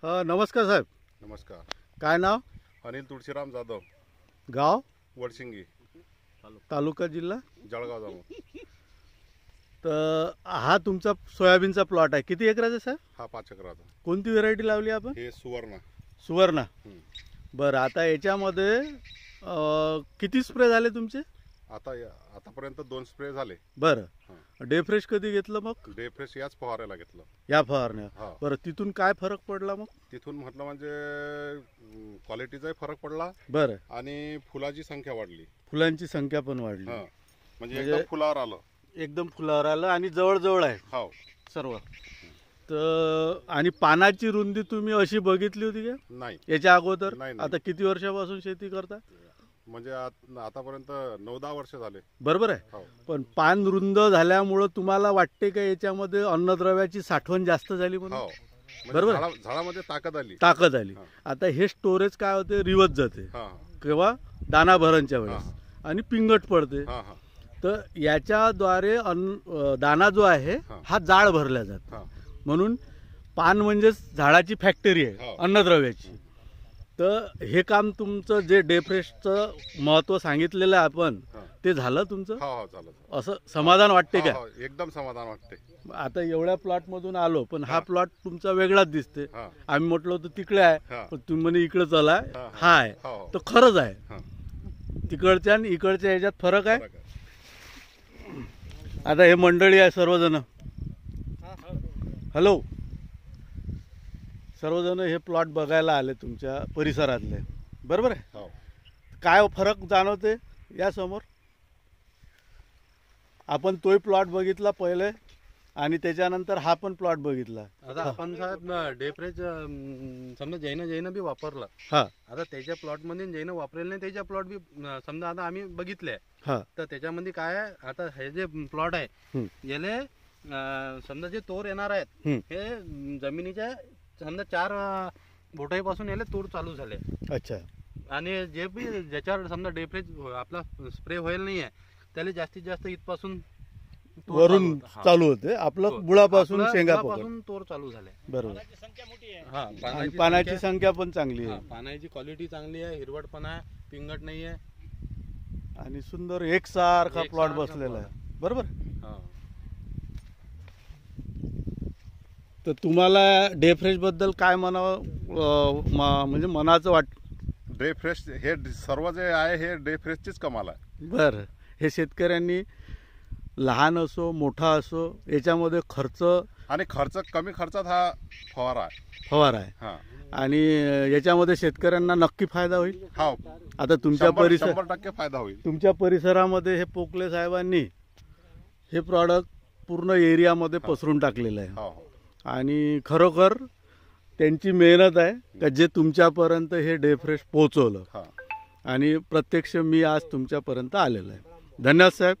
नमस्कार साहेब. नमस्कार. काय नाव? अनिल तुळशीराम जाधव, गाव? वडशिंगी, तालुका, जिल्हा? जळगाव जामोद. तर हा तुमचा सोयाबीनचा प्लॉट आहे. किती एकराचा साहेब? हा 5 एकराचा. कोणती व्हेरायटी लावली आपण? हे सुवर्ण. सुवर्ण. हं. बरं, आता याच्यामध्ये किती स्प्रे झाले तुमचे? आतापर्यंत 2 स्प्रे झाले. बरं. हं. डे फ्रेश कधी घेतलं मग? डे फ्रेश याच फवारायला घेतलं. या फवारण्या. हा. बरं, तिथून काय फरक पडला मग? तिथून म्हटलं म्हणजे क्वालिटीचाही फरक पडला बरं. आणि फुलाची संख्या वाढली. फुलांची संख्या पण वाढली. हा, म्हणजे एकदम फुलावर आलं. एकदम फुलावर आलं आणि जवळ आहे हो सर्व. तर आणि पानाची रुंदी तुम्ही अशी बघितली होती का नाही याच्या अगोदर? नाही. आता किती वर्षापासून शेती करता? म्हणजे आतापर्यंत 9-10 वर्ष झाले. बरोबर आहे. हो. पण पान रुंद झाल्यामुळं तुम्हाला वाटते का याच्यामध्ये अन्नद्रव्याची साठवण जास्त झाली म्हणून? हो, बरोबर. झाडामध्ये ताकद आली. ताकद आली. हा. आता हे स्टोरेज काय होते, रिवत जाते हा किंवा दाना भरणच्या वेळेस हा. आणि पिंगट पडते. हा हा तर याच्याद्वारे दाना जो आहे हा. हा जाळ भरला जातो. हा. म्हणून पान म्हणजेच झाडाची फॅक्टरी आहे हो. अन्नद्रव्याची. तर हे काम तुमचं जे डे फ्रेशचं महत्त्व सांगितलेलं आहे आपण, हा. ते झालं तुमचं? हो चालत. असं समाधान वाटते हो, का? हो, एकदम समाधान वाटते. आता एवढ्या प्लॉटमधून आलो, पण हा हा. प्लॉट तुमचा वेगळाच दिसते. हा. आम्ही म्हटलं होतं तिकडे आहे, हा. पण तुम्ही म्हणे इकडे चला. हा. हा आहे. हो. तर खरंच आहे. हा. तिकडच्या आणि इकडच्या ह्याच्यात फरक आहे. फरक आहे. आता हे मंडळी आहे सर्वजण. हॅलो. सर्वजण हे प्लॉट बघायला आले तुमच्या परिसरातले, बरोबर आहे? हो. काय फरक जाणवते या समोर? आपण तोही प्लॉट बघितला पहिले आणि त्याच्यानंतर हा पण प्लॉट बघितला. आता आपण साहेब डे फ्रेश समजा जैन बी वापरलं. हा. आता त्याच्या प्लॉट मध्ये जैन वापरेल नाही, त्याच्या प्लॉट बी समजा आता आम्ही बघितले. हा. तर त्याच्यामध्ये काय आहे, आता हे जे प्लॉट आहे हं. याले समजा जे तोर येणार आहेत, हं. हे जमिनीच्या समजा 4 बोटाईपासून याले तोर चालू झाले. अच्छा. आणि जे बी ज्याच्यावर समजा डे फ्रेश आपला स्प्रे होईल नाही आहे, त्याला जास्तीत जास्त इथपासून तोर वरून होतं. हा. चालू होते आपलं हो. बुळापासून आपलं शेंगा बुडापासून तोर चालू झाले. बरोबर. हा, आणि पानाची संख्या पण चांगली हा, आहे पानाची क्वालिटी चांगली आहे, हिरवटपणा आहे, पिंगट नाही आहे आणि सुंदर एकसारखा प्लॉट एकसारखा बसलेला आहे. plot. बरोबर. हा. तर तुम्हाला डे फ्रेश बद्दल काय म्हणावं, म्हणजे मनाचं वाट? डे फ्रेश हे सर्व जे आहे हे डे फ्रेशचीच कमाल आहे. बरं. हे शेतकऱ्यांनी लहान असो मोठा असो याच्यामध्ये खर्च आणि कमी खर्चात हा फवारा आहे. फवारा आहे हा. आणि याच्यामध्ये शेतकऱ्यांना नक्की फायदा होईल. हा, आता तुमच्या 100% फायदा होईल. तुमच्या परिसरामध्ये हे पोकले साहेबांनी हे प्रॉडक्ट पूर्ण एरियामध्ये पसरून टाकलेलं आहे. हो हो. आणि खरोखर त्यांची मेहनत आहे का जे तुमच्यापर्यंत हे डे फ्रेश पोहोचवलं. हा. आणि प्रत्यक्ष मी आज तुमच्यापर्यंत आलेलो आहे. धन्यवाद साहेब.